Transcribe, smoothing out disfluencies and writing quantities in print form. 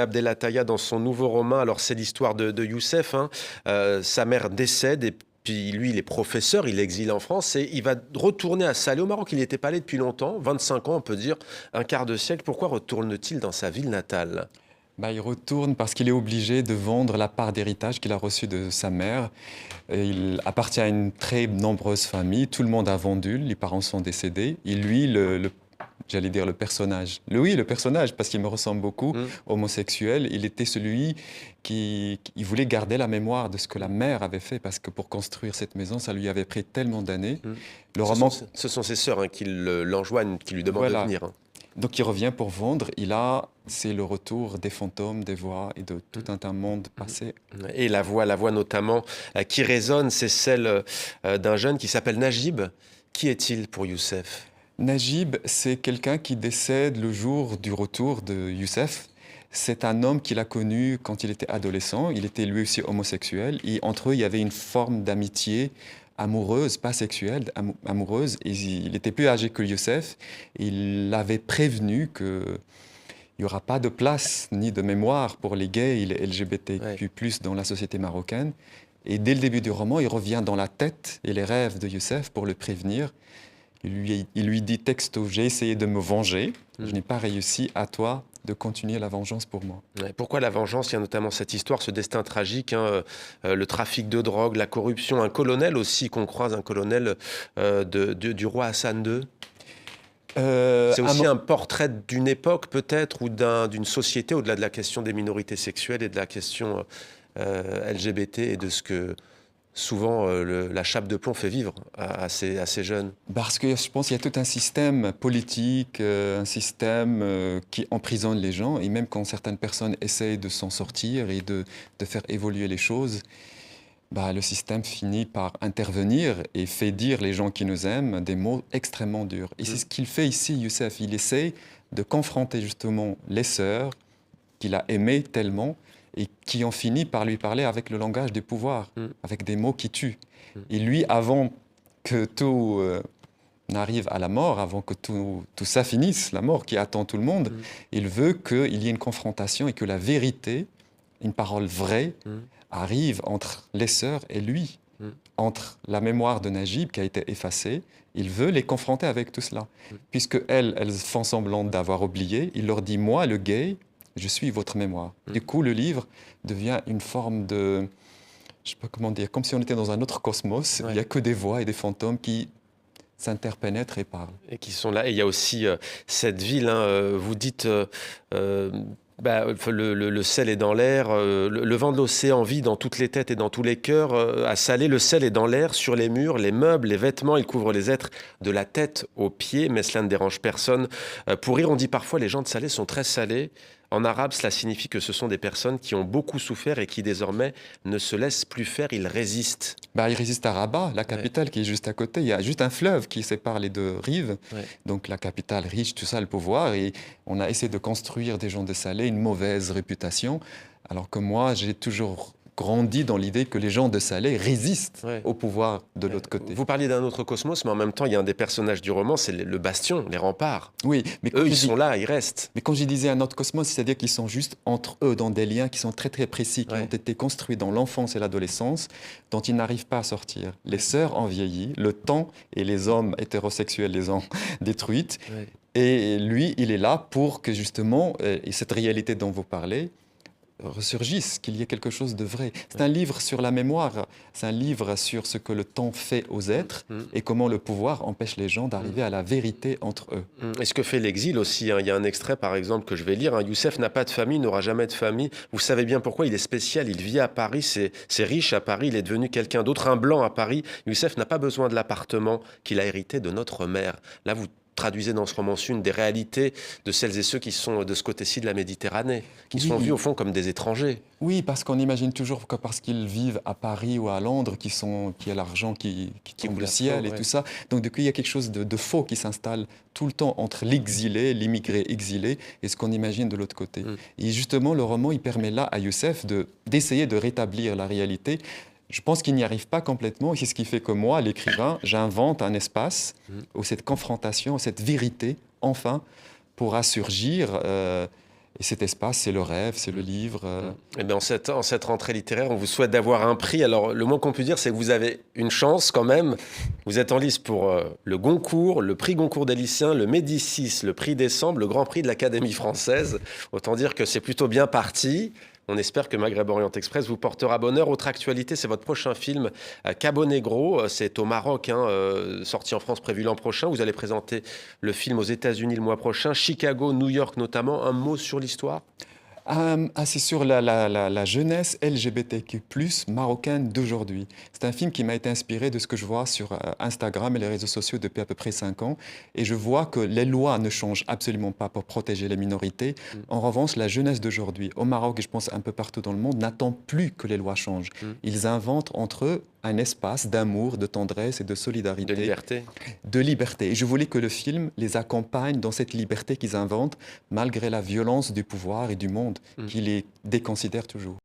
Abdelataya, dans son nouveau roman, alors c'est l'histoire de Youssef, hein. Sa mère décède et puis lui, il est professeur, il est exilé en France et il va retourner à Salé au Maroc. Il n'y était pas allé depuis longtemps, 25 ans, on peut dire, un quart de siècle. Pourquoi retourne-t-il dans sa ville natale? Il retourne parce qu'il est obligé de vendre la part d'héritage qu'il a reçue de sa mère. Et il appartient à une très nombreuse famille. Tout le monde a vendu, les parents sont décédés. Et lui, j'allais dire le personnage. Oui, le personnage, parce qu'il me ressemble beaucoup, homosexuel. Il était celui qui voulait garder la mémoire de ce que la mère avait fait, parce que pour construire cette maison, ça lui avait pris tellement d'années. Le roman, Ce sont ses sœurs, hein, qui l'enjoignent, qui lui demandent de voilà. venir, hein. Donc il revient pour vendre. C'est le retour des fantômes, des voix et de tout un monde passé. Et la voix notamment qui résonne, c'est celle d'un jeune qui s'appelle Najib. Qui est-il pour Youssef? Najib, c'est quelqu'un qui décède le jour du retour de Youssef. C'est un homme qu'il a connu quand il était adolescent. Il était lui aussi homosexuel. Et entre eux, il y avait une forme d'amitié amoureuse, pas sexuelle, amoureuse. Et il était plus âgé que Youssef. Il l'avait prévenu qu'il n'y aura pas de place ni de mémoire pour les gays et les LGBTQ+, dans la société marocaine. Et dès le début du roman, il revient dans la tête et les rêves de Youssef pour le prévenir. Il lui dit texto: j'ai essayé de me venger, je n'ai pas réussi, à toi de continuer la vengeance pour moi. Pourquoi la vengeance? Il y a notamment cette histoire, ce destin tragique, hein, le trafic de drogue, la corruption, un colonel aussi qu'on croise, un colonel du roi Hassan II. C'est aussi un portrait d'une époque peut-être, ou d'une société, au-delà de la question des minorités sexuelles et de la question LGBT et de ce que souvent la chape de plomb fait vivre à ces jeunes. Parce que je pense qu'il y a tout un système politique, un système qui emprisonne les gens, et même quand certaines personnes essayent de s'en sortir et de faire évoluer les choses, le système finit par intervenir et fait dire les gens qui nous aiment des mots extrêmement durs. Et c'est ce qu'il fait ici, Youssef. Il essaie de confronter justement les sœurs qu'il a aimées tellement et qui ont fini par lui parler avec le langage du pouvoir, avec des mots qui tuent. Et lui, avant que tout n'arrive à la mort, avant que tout ça finisse, la mort qui attend tout le monde, il veut qu'il y ait une confrontation et que la vérité, une parole vraie, arrive entre les sœurs et lui, entre la mémoire de Najib qui a été effacée. Il veut les confronter avec tout cela. Puisque elles font semblant d'avoir oublié, il leur dit: moi, le gay, je suis votre mémoire. Du coup, le livre devient une forme de, je sais pas comment dire, comme si on était dans un autre cosmos. Il n'y a que des voix et des fantômes qui s'interpénètrent et parlent. Et qui sont là. Et il y a aussi cette ville, hein, vous dites... le sel est dans l'air, le vent de l'océan vit dans toutes les têtes et dans tous les cœurs. À Salé, le sel est dans l'air, sur les murs, les meubles, les vêtements. Il couvre les êtres de la tête aux pieds, mais cela ne dérange personne. Pour rire, on dit parfois les gens de Salé sont très salés. En arabe, cela signifie que ce sont des personnes qui ont beaucoup souffert et qui désormais ne se laissent plus faire, ils résistent. Il résiste à Rabat, la capitale qui est juste à côté. Il y a juste un fleuve qui sépare les deux rives. Donc la capitale riche, tout ça, le pouvoir. Et on a essayé de construire des gens de Salé une mauvaise réputation. Alors que moi, j'ai toujours grandi dans l'idée que les gens de Salé résistent au pouvoir de l'autre côté. Vous parliez d'un autre cosmos, mais en même temps, il y a un des personnages du roman, c'est le bastion, les remparts. Oui, mais eux, ils sont là, ils restent. Mais quand je disais un autre cosmos, c'est-à-dire qu'ils sont juste entre eux, dans des liens qui sont très très précis, qui ont été construits dans l'enfance et l'adolescence, dont ils n'arrivent pas à sortir. Les sœurs ont vieilli, le temps et les hommes hétérosexuels les ont détruites. Et lui, il est là pour que justement, et cette réalité dont vous parlez, ressurgisse, qu'il y ait quelque chose de vrai. C'est un livre sur la mémoire, c'est un livre sur ce que le temps fait aux êtres et comment le pouvoir empêche les gens d'arriver à la vérité entre eux. Et ce que fait l'exil aussi, hein. Il y a un extrait par exemple que je vais lire, hein. Youssef n'a pas de famille, n'aura jamais de famille. Vous savez bien pourquoi, il est spécial, il vit à Paris, c'est riche à Paris, il est devenu quelqu'un d'autre, un blanc à Paris. Youssef n'a pas besoin de l'appartement qu'il a hérité de notre mère. Là, vous traduisez dans ce roman une des réalités de celles et ceux qui sont de ce côté-ci de la Méditerranée, qui sont vus au fond comme des étrangers. Oui, parce qu'on imagine toujours que parce qu'ils vivent à Paris ou à Londres, qu'il y a l'argent qui tombe du ciel et tout ça. Donc du coup, il y a quelque chose de faux qui s'installe tout le temps entre l'exilé, l'immigré exilé et ce qu'on imagine de l'autre côté. Et justement, le roman, il permet là à Youssef d'essayer de rétablir la réalité. Je pense qu'il n'y arrive pas complètement, et c'est ce qui fait que moi, l'écrivain, j'invente un espace où cette confrontation, cette vérité, enfin, pourra surgir Et cet espace, c'est le rêve, c'est le livre. Eh bien, en cette rentrée littéraire, on vous souhaite d'avoir un prix. Alors, le moins qu'on peut dire, c'est que vous avez une chance quand même. Vous êtes en lice pour le Goncourt, le prix Goncourt des lycéens, le Médicis, le prix Décembre, le Grand Prix de l'Académie française. Autant dire que c'est plutôt bien parti. On espère que Maghreb Orient Express vous portera bonheur. Autre actualité, c'est votre prochain film, Cabo Negro. C'est au Maroc, hein, sorti en France, prévu l'an prochain. Vous allez présenter le film aux États-Unis le mois prochain, Chicago, New York notamment. Un mot sur l'histoire? C'est sur la jeunesse LGBTQ+, marocaine d'aujourd'hui. C'est un film qui m'a été inspiré de ce que je vois sur Instagram et les réseaux sociaux depuis à peu près 5 ans. Et je vois que les lois ne changent absolument pas pour protéger les minorités. En revanche, la jeunesse d'aujourd'hui, au Maroc et je pense un peu partout dans le monde, n'attend plus que les lois changent. Ils inventent entre eux un espace d'amour, de tendresse et de solidarité. De liberté. De liberté. Et je voulais que le film les accompagne dans cette liberté qu'ils inventent, malgré la violence du pouvoir et du monde qui les déconsidère toujours.